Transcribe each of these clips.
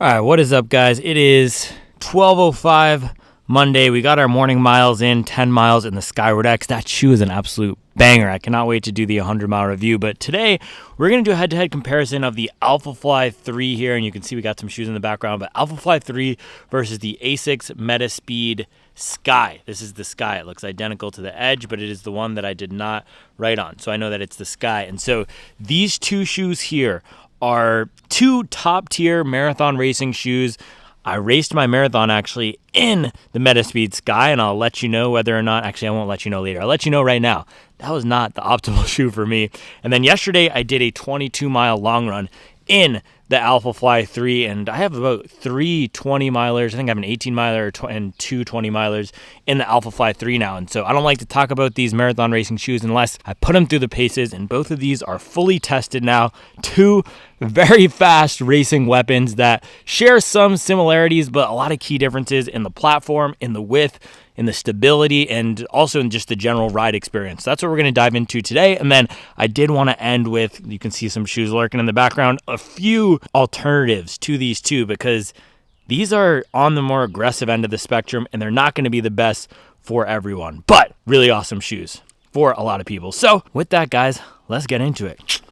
All right, what is up, guys? It is 12:05 Monday. We got our morning miles in, 10 miles in the Skyward X. That shoe is an absolute banger. I cannot wait to do the 100-mile review. But today, we're going to do a head-to-head comparison of the Alphafly 3 here. And you can see we got some shoes in the background. But Alphafly 3 versus the Asics Metaspeed Sky. This is the Sky. It looks identical to the Edge, but it is the one that I did not write on. So I know that it's the Sky. And so these two shoes here are two top-tier marathon racing shoes. I raced my marathon actually in the Metaspeed Sky, and I'll let you know whether or not, actually I won't let you know later. I'll let you know right now. That was not the optimal shoe for me. And then yesterday I did a 22-mile long run in the Alphafly 3, and I have about 3 20-milers. I think I have an 18-miler and 2 20-milers in the Alphafly 3 now. And so I don't like to talk about these marathon racing shoes unless I put them through the paces, and both of these are fully tested now. Two very fast racing weapons that share some similarities, but a lot of key differences in the platform, in the width, in the stability, and also in just the general ride experience. That's what we're going to dive into today. And then I did want to end with, you can see some shoes lurking in the background, a few alternatives to these two, because these are on the more aggressive end of the spectrum and they're not going to be the best for everyone, but really awesome shoes for a lot of people. So with that, guys, let's get into it.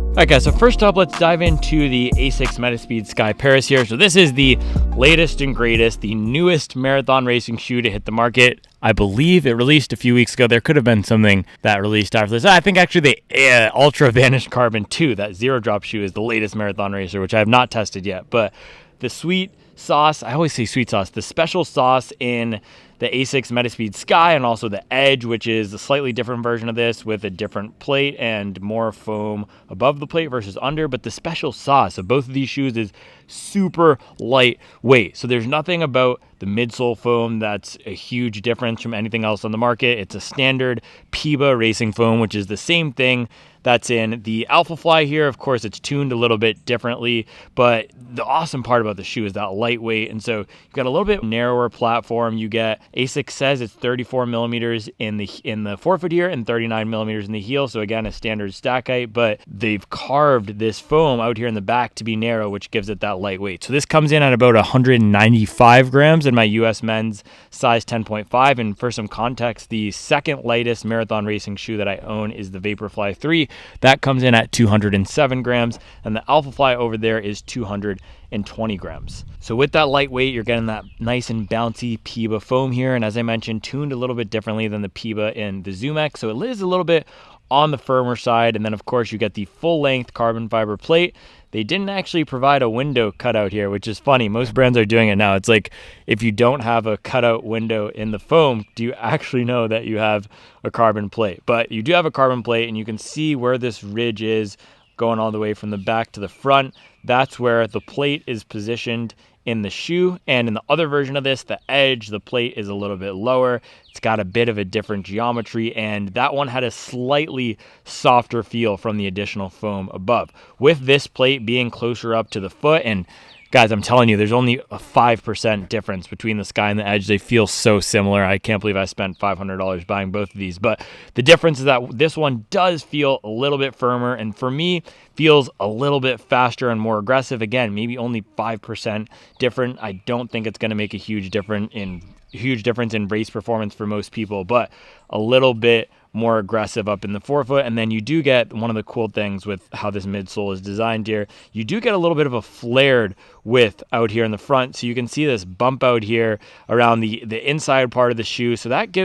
All right, guys, so first up, let's dive into the Asics Metaspeed Sky Paris here. So this is the latest and greatest, the newest marathon racing shoe to hit the market. I believe it released a few weeks ago. There could have been something that released after this. I think actually the Ultra Vanish Carbon 2, that zero drop shoe, is the latest marathon racer, which I have not tested yet. But the sweet sauce, I always say sweet sauce, the special sauce in the Asics Metaspeed Sky, and also the Edge, which is a slightly different version of this with a different plate and more foam above the plate versus under. But the special sauce of both of these shoes is super lightweight. So there's nothing about the midsole foam that's a huge difference from anything else on the market. It's a standard PIBA racing foam, which is the same thing that's in the Alphafly here. Of course, it's tuned a little bit differently, but the awesome part about the shoe is that lightweight. And so you've got a little bit narrower platform. You get, Asics says it's 34 millimeters in the forefoot here and 39 millimeters in the heel. So again, a standard stack height, but they've carved this foam out here in the back to be narrow, which gives it that lightweight. So this comes in at about 195 grams in my US men's size 10.5. And for some context, the second lightest marathon racing shoe that I own is the Vaporfly 3. That comes in at 207 grams, and the Alphafly over there is 220 grams. So with that lightweight, you're getting that nice and bouncy PIBA foam here, and as I mentioned, tuned a little bit differently than the PIBA in the Zoom X, so it is a little bit on the firmer side. And then of course you get the full length carbon fiber plate. They didn't actually provide a window cutout here, which is funny. Most brands are doing it now. It's like, if you don't have a cutout window in the foam, do you actually know that you have a carbon plate? But you do have a carbon plate, and you can see where this ridge is going all the way from the back to the front. That's where the plate is positioned in the shoe. And in the other version of this, the Edge, the plate is a little bit lower. It's got a bit of a different geometry, and that one had a slightly softer feel from the additional foam above. With this plate being closer up to the foot, and guys, I'm telling you, there's only a 5% difference between the Sky and the Edge. They feel so similar. I can't believe I spent $500 buying both of these. But the difference is that this one does feel a little bit firmer, and for me, feels a little bit faster and more aggressive. Again, maybe only 5% different. I don't think it's going to make a huge difference in race performance for most people, but a little bit more aggressive up in the forefoot. And then you do get one of the cool things with how this midsole is designed here. You do get a little bit of a flared width out here in the front. So you can see this bump out here around the inside part of the shoe. So that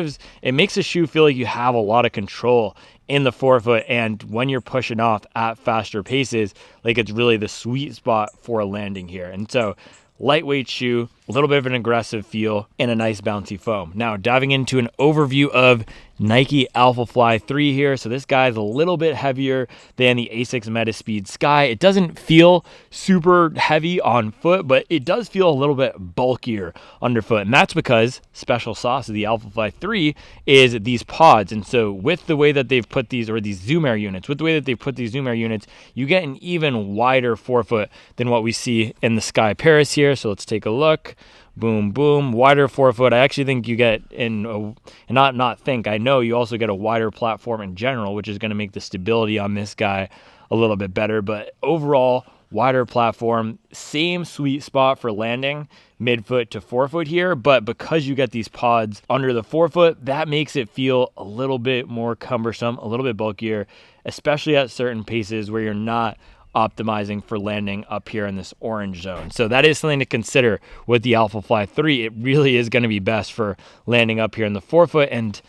makes the shoe feel like you have a lot of control in the forefoot, and when you're pushing off at faster paces, like it's really the sweet spot for landing here. And so lightweight shoe, a little bit of an aggressive feel, and a nice bouncy foam. Now diving into an overview of Nike Alphafly 3 here. So this guy is a little bit heavier than the Asics Metaspeed Sky. It doesn't feel super heavy on foot, but it does feel a little bit bulkier underfoot. And that's because special sauce of the Alphafly 3 is these pods. And so with the way that they've put these, or these Zoom Air units, with the way that they've put these Zoom Air units, you get an even wider forefoot than what we see in the Sky Paris here. So let's take a look. Boom, boom, wider forefoot. I actually think you get I know you also get a wider platform in general, which is going to make the stability on this guy a little bit better. But overall, wider platform, same sweet spot for landing, midfoot to forefoot here, but because you get these pods under the forefoot, that makes it feel a little bit more cumbersome, a little bit bulkier, especially at certain paces where you're not optimizing for landing up here in this orange zone. So that is something to consider with the Alphafly 3. It really is going to be best for landing up here in the forefoot, and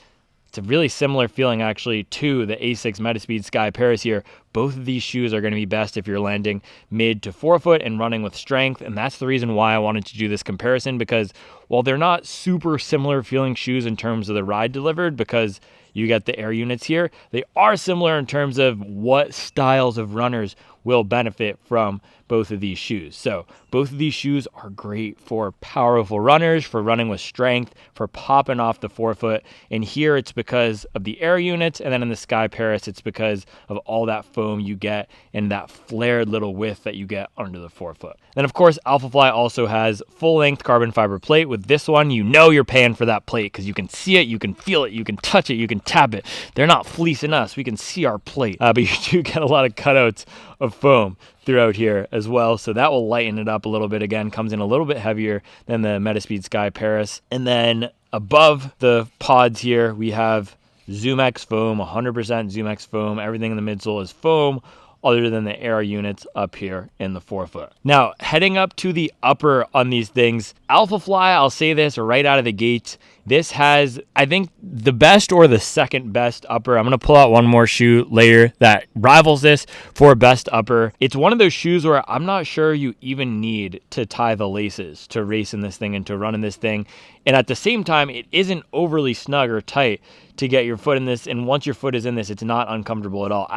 it's a really similar feeling actually to the Asics Metaspeed Sky Paris here. Both of these shoes are going to be best if you're landing mid to forefoot and running with strength. And that's the reason why I wanted to do this comparison, because while they're not super similar feeling shoes in terms of the ride delivered, because you get the air units here, they are similar in terms of what styles of runners will benefit from both of these shoes. So both of these shoes are great for powerful runners, for running with strength, for popping off the forefoot. And here it's because of the air units, and then in the Sky Paris, it's because of all that foam you get and that flared little width that you get under the forefoot. Then of course, Alphafly also has full-length carbon fiber plate. With this one, you know you're paying for that plate because you can see it, you can feel it, you can touch it, you can tap it. They're not fleecing us. We can see our plate, but you do get a lot of cutouts of foam throughout here as well, so that will lighten it up a little bit. Again, comes in a little bit heavier than the Metaspeed Sky Paris. And then above the pods here, we have ZoomX foam, 100% ZoomX foam. Everything in the midsole is foam, other than the air units up here in the forefoot. Now, heading up to the upper on these things, Alphafly, I'll say this right out of the gate, this has, I think, the best or the second best upper. I'm going to pull out one more shoe later that rivals this for best upper. It's one of those shoes where I'm not sure you even need to tie the laces to race in this thing and to run in this thing. And at the same time, it isn't overly snug or tight to get your foot in this, and once your foot is in this, it's not uncomfortable at all.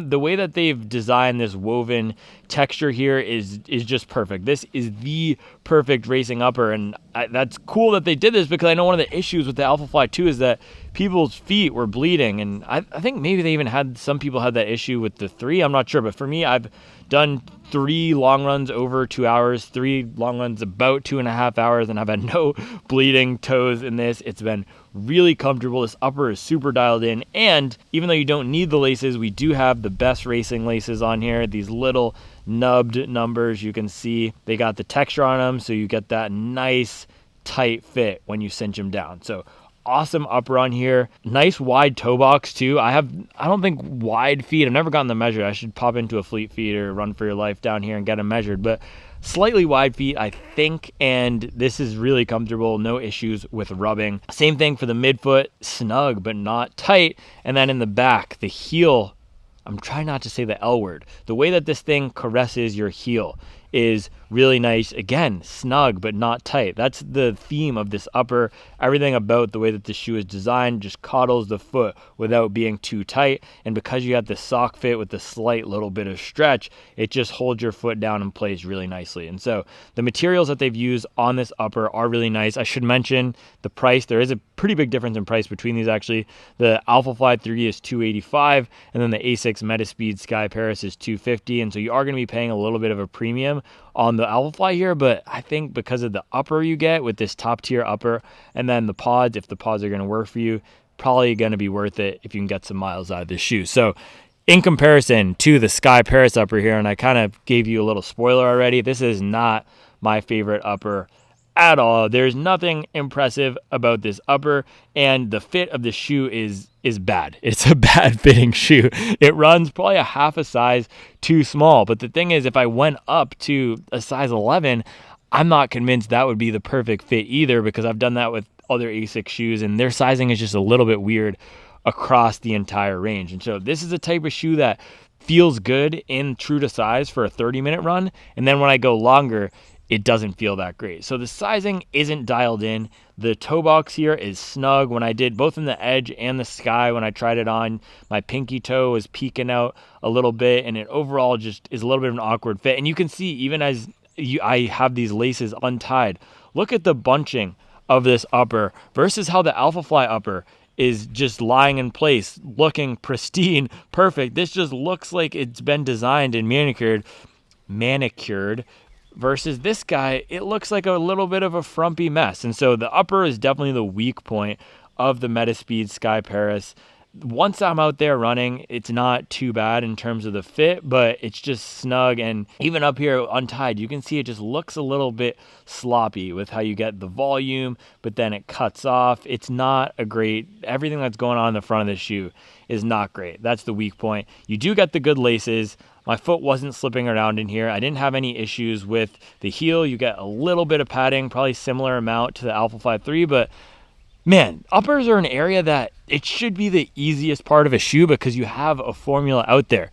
The way that they've designed this woven texture here is just perfect. This is the perfect racing upper, and that's cool that they did this, because I know one of the issues with the Alphafly 2 is that people's feet were bleeding, and I think maybe they even had, some people had that issue with the 3, I'm not sure, but for me, I've done 3 long runs over 2 hours, 3 long runs about 2.5 hours, and I've had no bleeding toes in this. It's been really comfortable. This upper is super dialed in, and even though you don't need the laces, we do have the best racing laces on here. These little nubbed numbers, you can see they got the texture on them, so you get that nice tight fit when you cinch them down. So awesome upper on here. Nice wide toe box too. I don't think wide feet. I've never gotten them measured. I should pop into a Fleet Feet or Run for Your Life down here and get them measured, but slightly wide feet, I think, and this is really comfortable. No issues with rubbing. Same thing for the midfoot, snug but not tight. And then in the back, the heel, I'm trying not to say the L word. The way that this thing caresses your heel is really nice. Again, snug but not tight. That's the theme of this upper. Everything about the way that the shoe is designed just coddles the foot without being too tight. And because you have the sock fit with the slight little bit of stretch, it just holds your foot down in place really nicely. And so the materials that they've used on this upper are really nice. I should mention the price. There is a pretty big difference in price between these actually. The Alphafly 3 is $285, and then the Asics Metaspeed Sky Paris is $250. And so you are going to be paying a little bit of a premium on the Alphafly here, but I think because of the upper you get with this top tier upper, and then the pods, if the pods are going to work for you, probably going to be worth it if you can get some miles out of this shoe. So in comparison to the Sky Paris upper here, and I kind of gave you a little spoiler already, this is not my favorite upper at all. There's nothing impressive about this upper, and the fit of the shoe is bad. It's a bad fitting shoe. It runs probably a half a size too small. But the thing is, if I went up to a size 11, I'm not convinced that would be the perfect fit either, because I've done that with other Asics shoes, and their sizing is just a little bit weird across the entire range. And so this is a type of shoe that feels good in true to size for a 30-minute run, and then when I go longer, it doesn't feel that great. So the sizing isn't dialed in. The toe box here is snug. When I did both in the Edge and the Sky, when I tried it on, my pinky toe was peeking out a little bit, and it overall just is a little bit of an awkward fit. And you can see, even as I have these laces untied, look at the bunching of this upper versus how the Alphafly upper is just lying in place, looking pristine, perfect. This just looks like it's been designed and manicured. Versus this guy, it looks like a little bit of a frumpy mess. And so the upper is definitely the weak point of the Metaspeed Sky Paris. once I'm out there running, it's not too bad in terms of the fit, but it's just snug. And even up here untied, you can see it just looks a little bit sloppy with how you get the volume, but then it cuts off. It's not a great, everything that's going on in the front of the shoe is not great. That's the weak point. You do get the good laces. My foot wasn't slipping around in here. I didn't have any issues with the heel. You get a little bit of padding, probably similar amount to the Alphafly 3, but man, uppers are an area that it should be the easiest part of a shoe because you have a formula out there.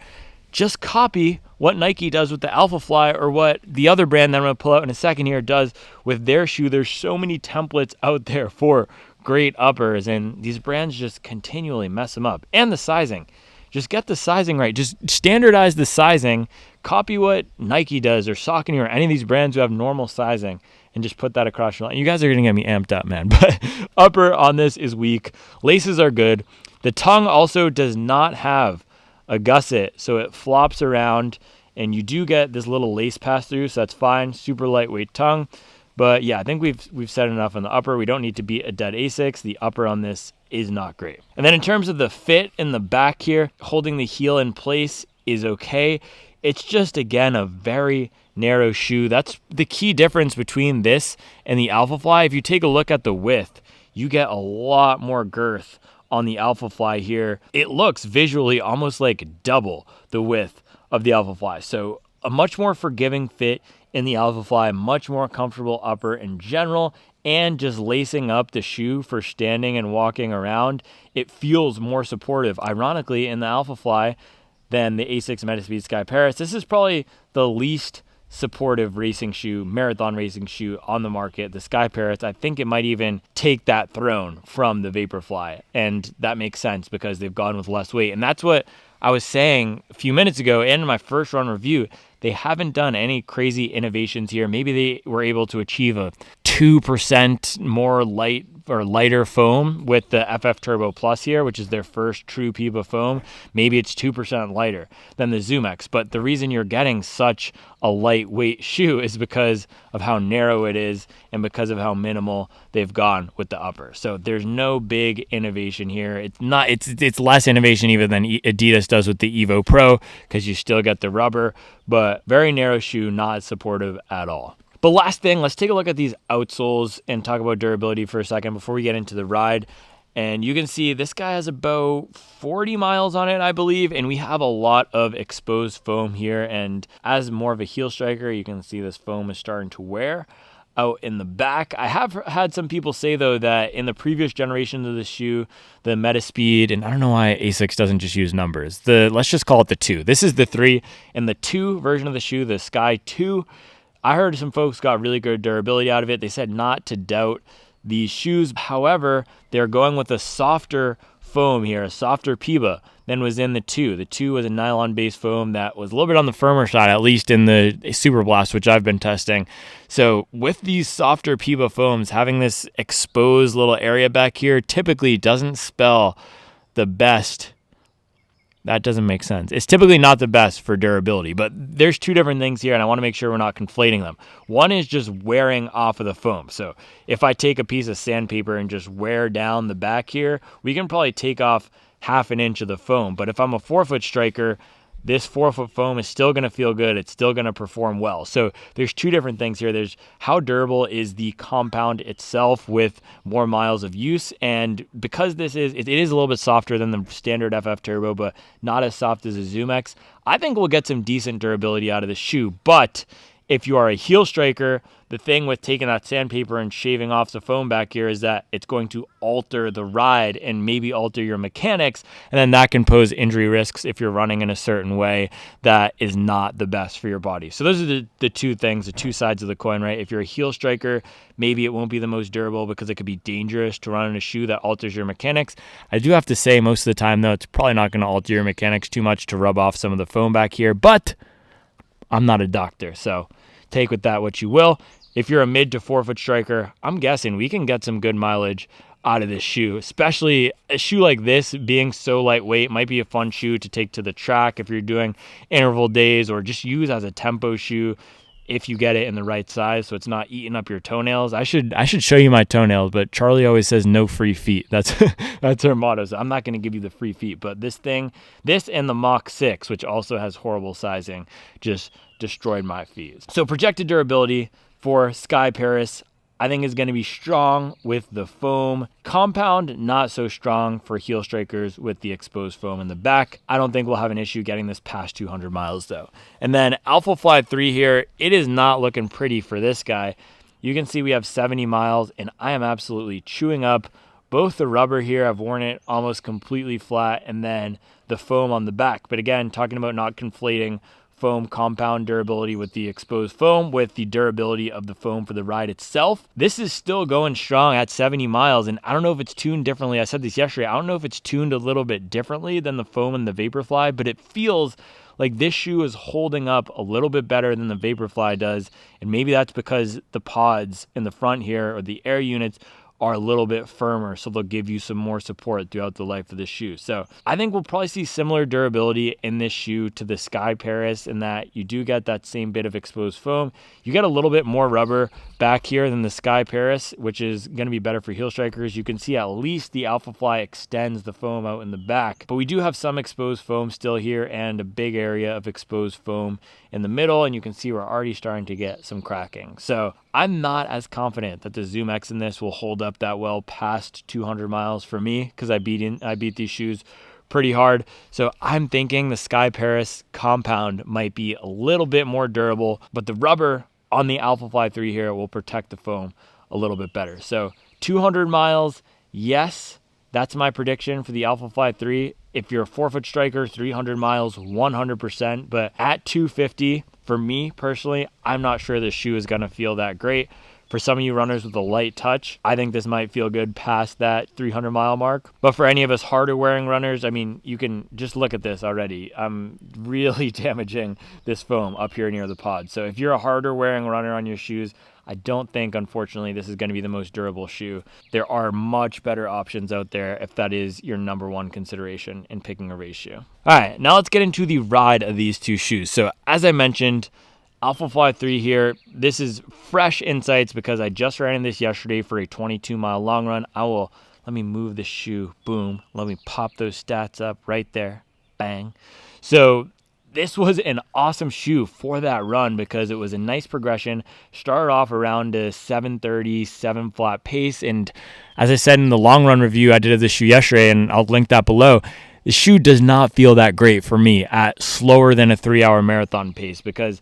Just copy what Nike does with the Alphafly or what the other brand that I'm going to pull out in a second here does with their shoe. There's so many templates out there for great uppers, and these brands just continually mess them up. And the sizing. Just get the sizing right. Just standardize the sizing. Copy what Nike does or Saucony or any of these brands who have normal sizing, and just put that across your line. You guys are going to get me amped up, man. But upper on this is weak. Laces are good. The tongue also does not have a gusset, so it flops around, and you do get this little lace pass through, so that's fine. Super lightweight tongue. But yeah, I think we've said enough on the upper. We don't need to beat a dead Asics. The upper on this is not great. And then in terms of the fit in the back here, holding the heel in place is okay. It's just, again, a very narrow shoe. That's the key difference between this and the Alphafly. If you take a look at the width, you get a lot more girth on the Alphafly here. It looks visually almost like double the width of the Alphafly. So a much more forgiving fit in the Alphafly, much more comfortable upper in general, and just lacing up the shoe for standing and walking around, it feels more supportive, ironically, in the Alphafly than the Asics Metaspeed Sky Paris. This is probably the least supportive racing shoe, marathon racing shoe on the market. The Sky Paris, I think it might even take that throne from the Vaporfly, and that makes sense because they've gone with less weight. And that's what I was saying a few minutes ago and in my first run review. They haven't done any crazy innovations here. Maybe they were able to achieve a 2% more light or lighter foam with the FF Turbo Plus here, which is their first true PIBA foam. Maybe it's 2% lighter than the Zoom X. But the reason you're getting such a lightweight shoe is because of how narrow it is and because of how minimal they've gone with the upper. So there's no big innovation here. It's less innovation even than Adidas does with the Evo Pro because you still get the rubber, but very narrow shoe, not supportive at all. But last thing, let's take a look at these outsoles and talk about durability for a second before we get into the ride. And you can see this guy has about 40 miles on it, I believe, and we have a lot of exposed foam here. And as more of a heel striker, you can see this foam is starting to wear out in the back. I have had some people say, though, that in the previous generations of the shoe, the Metaspeed, and I don't know why Asics doesn't just use numbers. Let's just call it the 2. This is the 3, and the 2 version of the shoe, the Sky 2, I heard some folks got really good durability out of it. They said not to doubt these shoes. However, they're going with a softer foam here, a softer PIBA than was in the 2. The 2 was a nylon-based foam that was a little bit on the firmer side, at least in the Super Blast, which I've been testing. So with these softer PIBA foams, having this exposed little area back here typically doesn't spell the best. That doesn't make sense. It's typically not the best for durability, but there's two different things here, and I want to make sure we're not conflating them. One is just wearing off of the foam. So if I take a piece of sandpaper and just wear down the back here, we can probably take off half an inch of the foam. But if I'm a 4-foot striker, this 4-foot foam is still going to feel good. It's still going to perform well. So there's two different things here. There's how durable is the compound itself with more miles of use. And because it is a little bit softer than the standard FF Turbo, but not as soft as a Zoom X, I think we'll get some decent durability out of the shoe. But if you are a heel striker, the thing with taking that sandpaper and shaving off the foam back here is that it's going to alter the ride and maybe alter your mechanics, and then that can pose injury risks if you're running in a certain way that is not the best for your body. So those are the two things, the two sides of the coin, right? If you're a heel striker, maybe it won't be the most durable because it could be dangerous to run in a shoe that alters your mechanics. I do have to say most of the time, though, it's probably not going to alter your mechanics too much to rub off some of the foam back here, but I'm not a doctor, so take with that what you will. If you're a mid to 4-foot striker, I'm guessing we can get some good mileage out of this shoe, especially a shoe like this being so lightweight. Might be a fun shoe to take to the track if you're doing interval days or just use as a tempo shoe. if you get it in the right size so it's not eating up your toenails. I should show you my toenails, but Charlie always says no free feet. That's her motto. So I'm not going to give you the free feet, but this and the Mach 6, which also has horrible sizing, just destroyed my feet. So projected durability for Sky Paris, I think is going to be strong with the foam. Compound, not so strong for heel strikers with the exposed foam in the back. I don't think we'll have an issue getting this past 200 miles though. And then Alphafly 3 here, it is not looking pretty for this guy. You can see we have 70 miles and I am absolutely chewing up both the rubber here. I've worn it almost completely flat, and then the foam on the back. But again, talking about not conflating foam compound durability with the exposed foam with the durability of the foam for the ride itself. This is still going strong at 70 miles, and I don't know if it's tuned differently. I said this yesterday. I don't know if it's tuned a little bit differently than the foam and the Vaporfly, but it feels like this shoe is holding up a little bit better than the Vaporfly does, and maybe that's because the pods in the front here, or the air units, are a little bit firmer, so they'll give you some more support throughout the life of the shoe. So I think we'll probably see similar durability in this shoe to the Sky Paris, in that you do get that same bit of exposed foam. You get a little bit more rubber back here than the Sky Paris, which is going to be better for heel strikers. You can see at least the Alphafly extends the foam out in the back, but we do have some exposed foam still here and a big area of exposed foam in the middle, and you can see we're already starting to get some cracking. So I'm not as confident that the Zoom X in this will hold up that well past 200 miles for me, because I beat these shoes pretty hard. So I'm thinking the Sky Paris compound might be a little bit more durable, but the rubber on the Alphafly 3 here will protect the foam a little bit better. So 200 miles, yes, that's my prediction for the Alphafly 3. If you're a 4-foot striker, 300 miles, 100%. But at 250, for me personally, I'm not sure this shoe is going to feel that great. For some of you runners with a light touch, I think this might feel good past that 300 mile mark. But for any of us harder wearing runners, I mean, you can just look at this already. I'm really damaging this foam up here near the pod. So if you're a harder wearing runner on your shoes, I don't think, unfortunately, this is going to be the most durable shoe. There are much better options out there if that is your number one consideration in picking a race shoe. All right, now let's get into the ride of these two shoes. So as I mentioned, Alphafly 3 here, this is fresh insights because I just ran in this yesterday for a 22-mile long run. Let me move the shoe, boom. Let me pop those stats up right there, bang. So this was an awesome shoe for that run because it was a nice progression. Started off around a 7:30, 7 flat pace. And as I said in the long run review I did of this shoe yesterday, and I'll link that below, the shoe does not feel that great for me at slower than a 3-hour marathon pace, because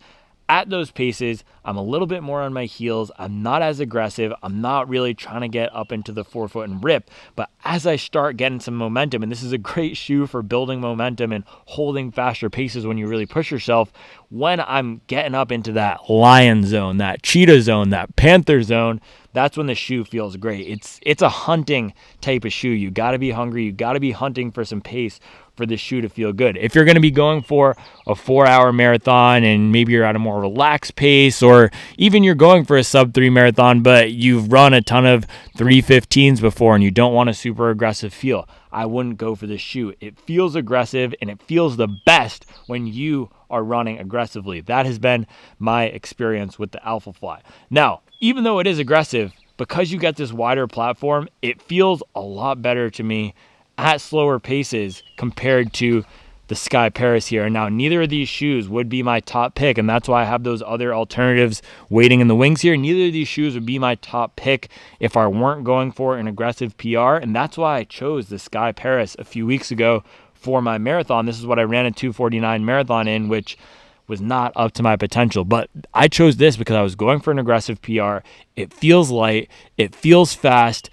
at those paces, I'm a little bit more on my heels. I'm not as aggressive. I'm not really trying to get up into the forefoot and rip. But as I start getting some momentum, and this is a great shoe for building momentum and holding faster paces when you really push yourself, when I'm getting up into that lion zone, that cheetah zone, that panther zone, that's when the shoe feels great. It's a hunting type of shoe. You got to be hungry. You got to be hunting for some pace for this shoe to feel good. If you're going to be going for a 4-hour marathon and maybe you're at a more relaxed pace, or even you're going for a sub-3 marathon, but you've run a ton of 3:15s before and you don't want a super aggressive feel, I wouldn't go for this shoe. It feels aggressive, and it feels the best when you are running aggressively. That has been my experience with the Alphafly. Now, even though it is aggressive, because you get this wider platform, it feels a lot better to me at slower paces compared to the Sky Paris here. Now, neither of these shoes would be my top pick, and that's why I have those other alternatives waiting in the wings here. Neither of these shoes would be my top pick if I weren't going for an aggressive PR, and that's why I chose the Sky Paris a few weeks ago for my marathon. This is what I ran a 2:49 marathon in, which was not up to my potential, but I chose this because I was going for an aggressive PR. It feels light, it feels fast,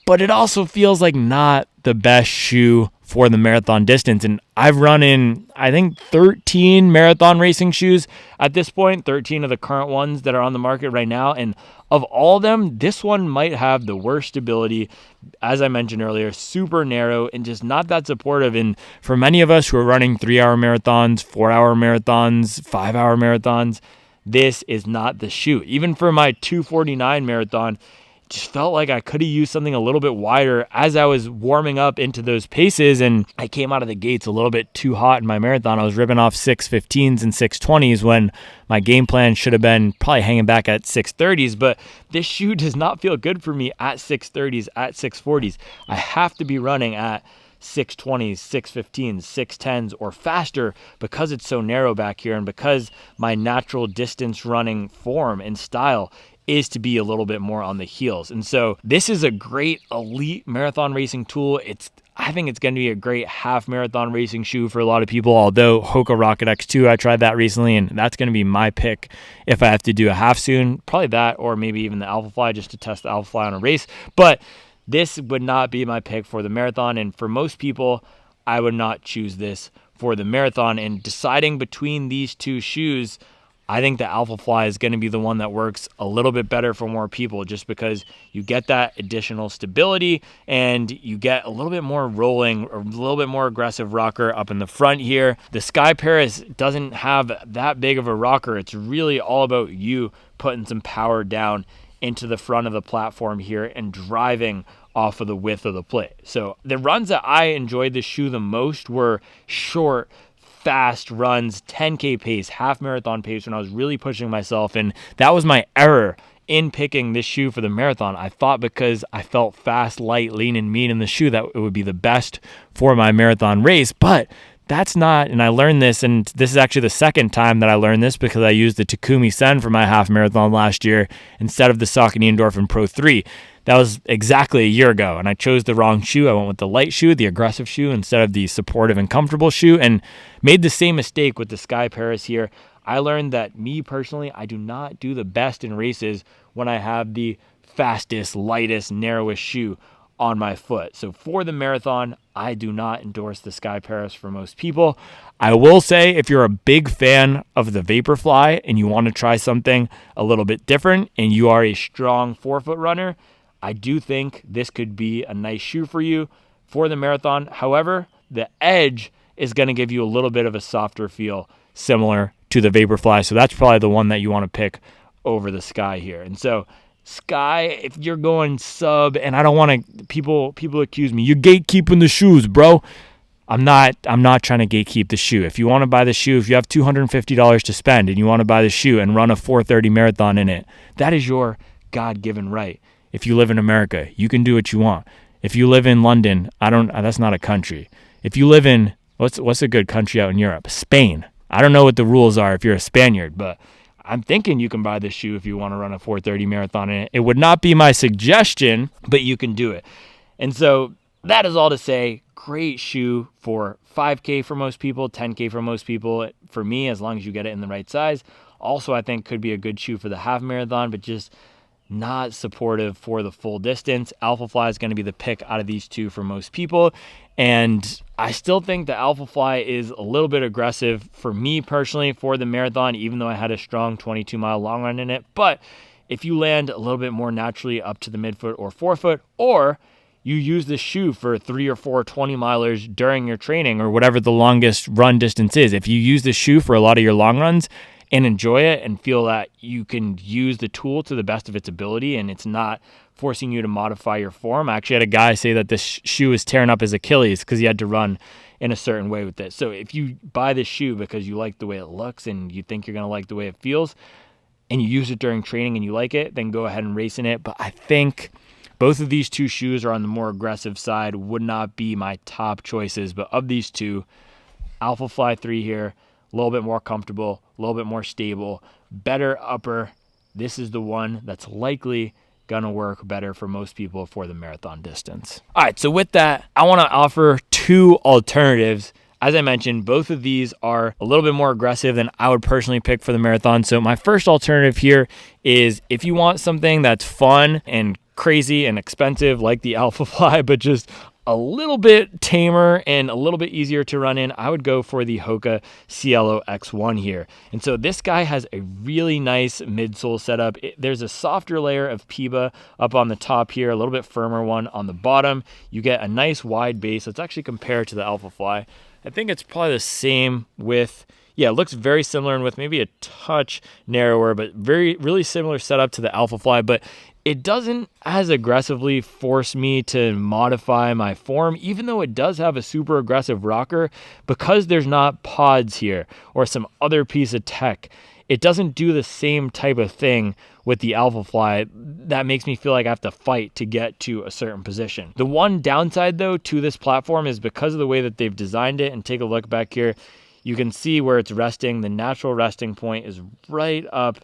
but it also feels like not the best shoe for the marathon distance. And I've run in, I think, 13 marathon racing shoes at this point, 13 of the current ones that are on the market right now. And of all of them, this one might have the worst stability. As I mentioned earlier, super narrow and just not that supportive. And for many of us who are running 3-hour marathons, 4-hour marathons, 5-hour marathons, this is not the shoe. Even for my 2:49 marathon, just felt like I could have used something a little bit wider as I was warming up into those paces, and I came out of the gates a little bit too hot in my marathon. I was ripping off 6:15s and 6:20s when my game plan should have been probably hanging back at 6:30s, but this shoe does not feel good for me at 6:30s, at 6:40s. I have to be running at 6:20s, 6:15s, 6:10s or faster because it's so narrow back here, and because my natural distance running form and style is to be a little bit more on the heels. And so this is a great elite marathon racing tool. I think it's going to be a great half marathon racing shoe for a lot of people, although Hoka Rocket X2, I tried that recently, and that's going to be my pick if I have to do a half soon. Probably that, or maybe even the Alphafly, just to test the Alphafly on a race. But this would not be my pick for the marathon, and for most people, I would not choose this for the marathon. And deciding between these two shoes, I think the Alphafly is going to be the one that works a little bit better for more people, just because you get that additional stability and you get a little bit more rolling, or a little bit more aggressive rocker up in the front here. The Sky Paris doesn't have that big of a rocker. It's really all about you putting some power down into the front of the platform here and driving off of the width of the plate. So the runs that I enjoyed this shoe the most were short, fast runs, 10K pace, half marathon pace, when I was really pushing myself. And that was my error in picking this shoe for the marathon. I thought because I felt fast, light, lean, and mean in the shoe that it would be the best for my marathon race. But that's not, and I learned this, and this is actually the second time that I learned this, because I used the Takumi Sen for my half marathon last year instead of the Saucony Endorphin Pro 3. That was exactly a year ago, and I chose the wrong shoe. I went with the light shoe, the aggressive shoe, instead of the supportive and comfortable shoe, and made the same mistake with the Sky Paris here. I learned that me personally, I do not do the best in races when I have the fastest, lightest, narrowest shoe on my foot. So for the marathon, I do not endorse the Sky Paris for most people. I will say, if you're a big fan of the Vaporfly and you want to try something a little bit different and you are a strong forefoot runner, I do think this could be a nice shoe for you for the marathon. However, the Edge is going to give you a little bit of a softer feel, similar to the Vaporfly. So that's probably the one that you want to pick over the Sky here. And so Sky, if you're going sub, and I don't want to, people accuse me, you're gatekeeping the shoes, bro. I'm not trying to gatekeep the shoe. If you want to buy the shoe, if you have $250 to spend and you want to buy the shoe and run a 4:30 marathon in it, that is your God-given right. If you live in America, you can do what you want. If you live in London, that's not a country. If you live in, what's a good country out in Europe? Spain. I don't know what the rules are if you're a Spaniard, but I'm thinking you can buy this shoe if you want to run a 4:30 marathon in it. It would not be my suggestion, but you can do it. And so that is all to say, great shoe for 5K for most people, 10K for most people. For me, as long as you get it in the right size. Also, I think could be a good shoe for the half marathon, but just not supportive for the full distance. Alphafly is going to be the pick out of these two for most people. And I still think the Alphafly is a little bit aggressive for me personally for the marathon, even though I had a strong 22-mile long run in it. But if you land a little bit more naturally up to the midfoot or forefoot, or you use the shoe for 3 or 4 20-milers during your training or whatever the longest run distance is, if you use the shoe for a lot of your long runs and enjoy it and feel that you can use the tool to the best of its ability and it's not forcing you to modify your form. I actually had a guy say that this shoe is tearing up his Achilles because he had to run in a certain way with it. So if you buy this shoe because you like the way it looks and you think you're going to like the way it feels and you use it during training and you like it, then go ahead and race in it. But I think both of these two shoes are on the more aggressive side, would not be my top choices. But of these two, Alphafly 3 here, a little bit more comfortable, a little bit more stable, better upper. This is the one that's likely gonna work better for most people for the marathon distance. All right, so with that, I wanna offer 2 alternatives. As I mentioned, both of these are a little bit more aggressive than I would personally pick for the marathon. So my first alternative here is if you want something that's fun and crazy and expensive like the Alphafly, but just a little bit tamer and a little bit easier to run in, I would go for the Hoka Cielo X1 here. And so this guy has a really nice midsole setup. There's a softer layer of PIBA up on the top here, a little bit firmer one on the bottom. You get a nice wide base. Let's actually compare it to the Alphafly. I think it's probably the same width. Yeah, it looks very similar and with maybe a touch narrower, but really similar setup to the Alphafly, but it doesn't as aggressively force me to modify my form, even though it does have a super aggressive rocker, because there's not pods here or some other piece of tech. It doesn't do the same type of thing with the Alphafly that makes me feel like I have to fight to get to a certain position. The one downside though to this platform is because of the way that they've designed it, and take a look back here, you can see where it's resting. The natural resting point is right up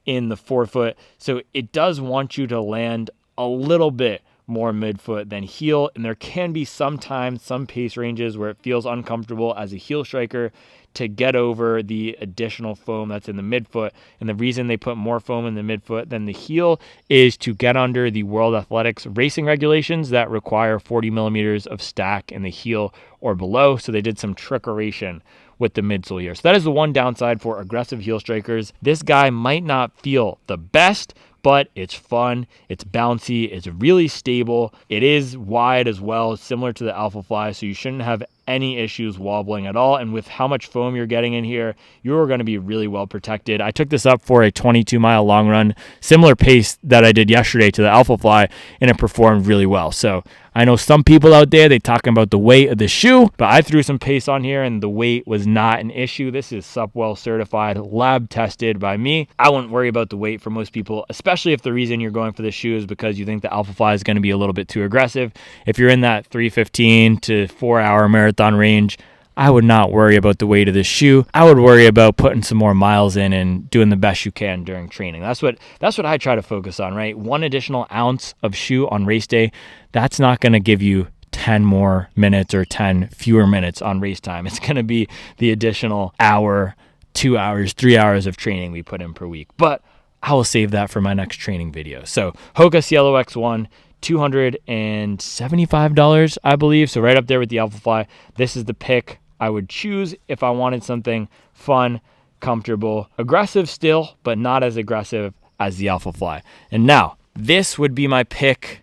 in the forefoot. So it does want you to land a little bit more midfoot than heel. And there can be sometimes some pace ranges where it feels uncomfortable as a heel striker to get over the additional foam that's in the midfoot. And the reason they put more foam in the midfoot than the heel is to get under the World Athletics racing regulations that require 40 millimeters of stack in the heel or below. So they did some trickeration with the midsole here. So that is the one downside for aggressive heel strikers. This guy might not feel the best, but it's fun, it's bouncy, it's really stable. It is wide as well, similar to the Alphafly, so you shouldn't have any issues wobbling at all. And with how much foam you're getting in here, you're going to be really well protected. I took this up for a 22-mile long run, similar pace that I did yesterday to the Alphafly, and it performed really well. So I know some people out there, they talking about the weight of the shoe, but I threw some pace on here and the weight was not an issue. This is Supwell certified, lab tested by me. I wouldn't worry about the weight for most people, especially if the reason you're going for the shoe is because you think the Alphafly is going to be a little bit too aggressive. If you're in that 3:15 to 4-hour marathon range, I would not worry about the weight of this shoe. I would worry about putting some more miles in and doing the best you can during training. That's what I try to focus on, right? 1 additional ounce of shoe on race day, that's not going to give you 10 more minutes or 10 fewer minutes on race time. It's going to be the additional hour, 2 hours, 3 hours of training we put in per week. But I will save that for my next training video. So Hoka Cielo X1, $275, I believe. So right up there with the Alphafly. This is the pick I would choose if I wanted something fun, comfortable, aggressive still, but not as aggressive as the Alphafly. And now, this would be my pick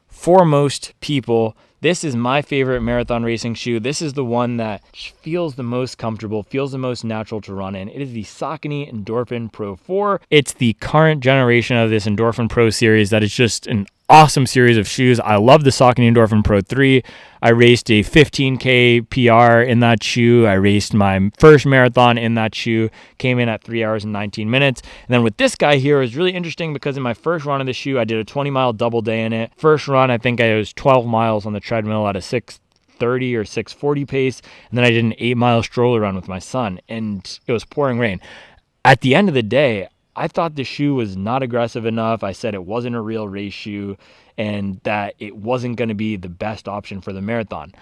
for most people. This is my favorite marathon racing shoe. This is the one that feels the most comfortable, feels the most natural to run in. It is the Saucony Endorphin Pro 4. It's the current generation of this Endorphin Pro series that is just an awesome series of shoes. I love the Saucony Endorphin Pro 3. I raced a 15K PR in that shoe. I raced my first marathon in that shoe, came in at 3 hours and 19 minutes. And then with this guy here, it was really interesting because in my first run of the shoe, I did a 20-mile double day in it. First run, I think I was 12 miles on the treadmill at a 6:30 or 6:40 pace. And then I did an 8-mile stroller run with my son, and it was pouring rain. At the end of the day, I thought the shoe was not aggressive enough. I said it wasn't a real race shoe and that it wasn't going to be the best option for the marathon.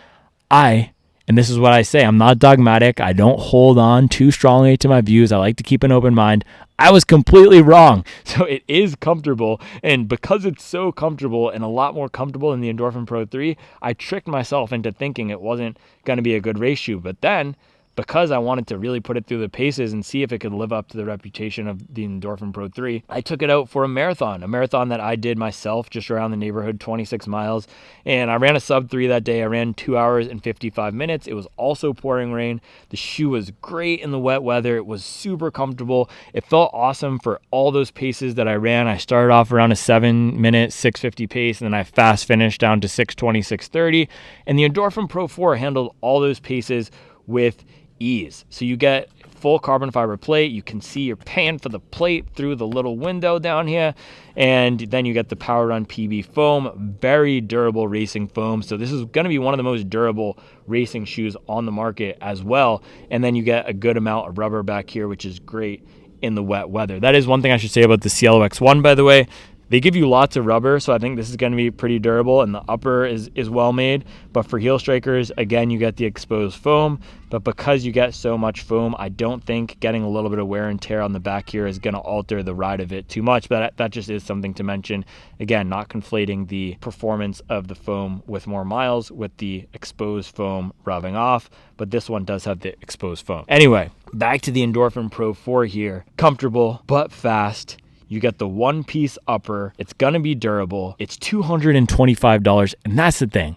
And this is what I say, I'm not dogmatic. I don't hold on too strongly to my views. I like to keep an open mind. I was completely wrong. So it is comfortable. And because it's so comfortable and a lot more comfortable than the Endorphin Pro 3, I tricked myself into thinking it wasn't going to be a good race shoe. But then, because I wanted to really put it through the paces and see if it could live up to the reputation of the Endorphin Pro 3, I took it out for a marathon that I did myself just around the neighborhood, 26 miles. And I ran a sub 3 that day. I ran 2 hours and 55 minutes. It was also pouring rain. The shoe was great in the wet weather. It was super comfortable. It felt awesome for all those paces that I ran. I started off around a 7-minute, 6:50 pace, and then I fast finished down to 6:20, 6:30. And the Endorphin Pro 4 handled all those paces with ease. So you get full carbon fiber plate. You can see you're paying for the plate through the little window down here. And then you get the Power Run PB foam, very durable racing foam. So this is going to be one of the most durable racing shoes on the market as well. And then you get a good amount of rubber back here, which is great in the wet weather. That is one thing I should say about the Cielo X1, by the way. They give you lots of rubber, so I think this is going to be pretty durable, and the upper is well made. But for heel strikers, again, you get the exposed foam. But because you get so much foam, I don't think getting a little bit of wear and tear on the back here is going to alter the ride of it too much. But that just is something to mention. Again, not conflating the performance of the foam with more miles with the exposed foam rubbing off. But this one does have the exposed foam. Anyway, back to the Endorphin Pro 4 here. Comfortable, but fast. You get the one-piece upper. It's going to be durable. It's $225, and that's the thing.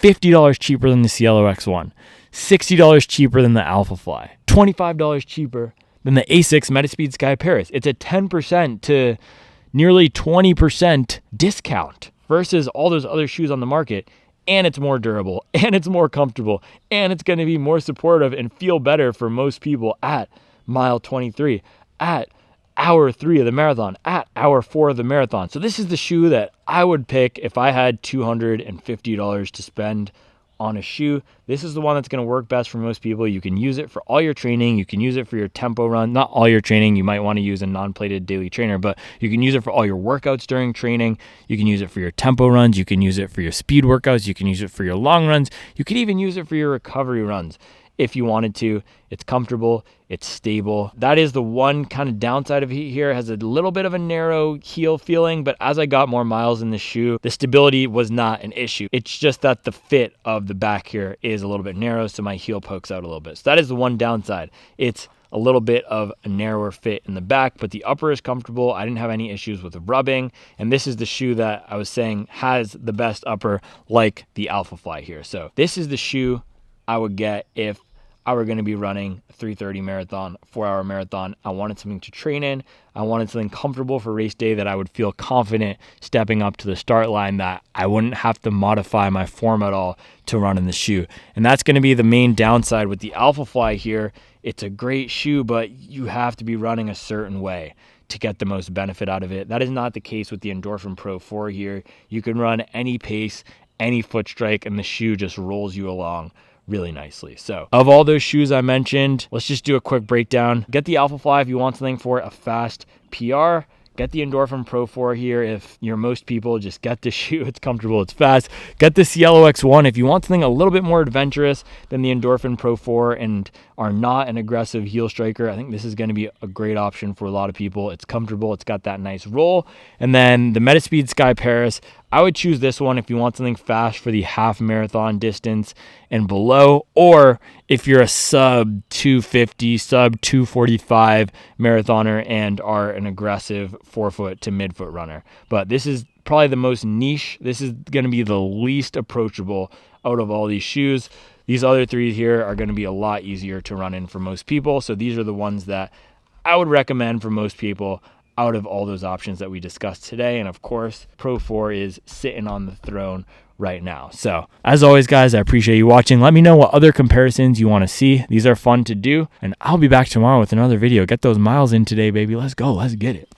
$50 cheaper than the Cielo X1, $60 cheaper than the Alphafly, $25 cheaper than the Asics Metaspeed Sky Paris. It's a 10% to nearly 20% discount versus all those other shoes on the market. And it's more durable, and it's more comfortable, and it's going to be more supportive and feel better for most people at mile 23, at hour 3 of the marathon, at hour 4 of the marathon. So this is the shoe that I would pick if I had $250 to spend on a shoe. This is the one that's going to work best for most people. You can use it for all your training. You can use it for your tempo run. Not all your training. You might want to use a non-plated daily trainer, but you can use it for all your workouts during training. You can use it for your tempo runs. You can use it for your speed workouts. You can use it for your long runs. You could even use it for your recovery runs if you wanted to. It's comfortable, it's stable. That is the one kind of downside of it here. It has a little bit of a narrow heel feeling, but as I got more miles in the shoe, the stability was not an issue. It's just that the fit of the back here is a little bit narrow, so my heel pokes out a little bit. So that is the one downside. It's a little bit of a narrower fit in the back, but the upper is comfortable. I didn't have any issues with the rubbing, and this is the shoe that I was saying has the best upper, like the Alphafly here. So this is the shoe I would get if I were going to be running a 3:30 marathon, 4-hour marathon. I wanted something to train in. I wanted something comfortable for race day that I would feel confident stepping up to the start line, that I wouldn't have to modify my form at all to run in the shoe. And that's going to be the main downside with the Alphafly here. It's a great shoe, but you have to be running a certain way to get the most benefit out of it. That is not the case with the Endorphin Pro 4 here. You can run any pace, any foot strike, and the shoe just rolls you along really nicely. So of all those shoes I mentioned, let's just do a quick breakdown. Get the Alphafly if you want something for a fast PR. Get the Endorphin Pro 4 here if you're most people. Just get the shoe. It's comfortable. It's fast. Get the Cielo X1 if you want something a little bit more adventurous than the Endorphin Pro 4 and are not an aggressive heel striker. I think this is going to be a great option for a lot of people. It's comfortable. It's got that nice roll. And then the Metaspeed Sky Paris, I would choose this one if you want something fast for the half marathon distance and below, or if you're a sub 250, sub 245 marathoner and are an aggressive forefoot to midfoot runner. But this is probably the most niche. This is going to be the least approachable out of all these shoes. These other three here are going to be a lot easier to run in for most people. So these are the ones that I would recommend for most people out of all those options that we discussed today. And of course, Pro 4 is sitting on the throne right now. So as always, guys, I appreciate you watching. Let me know what other comparisons you want to see. These are fun to do. And I'll be back tomorrow with another video. Get those miles in today, baby. Let's go. Let's get it.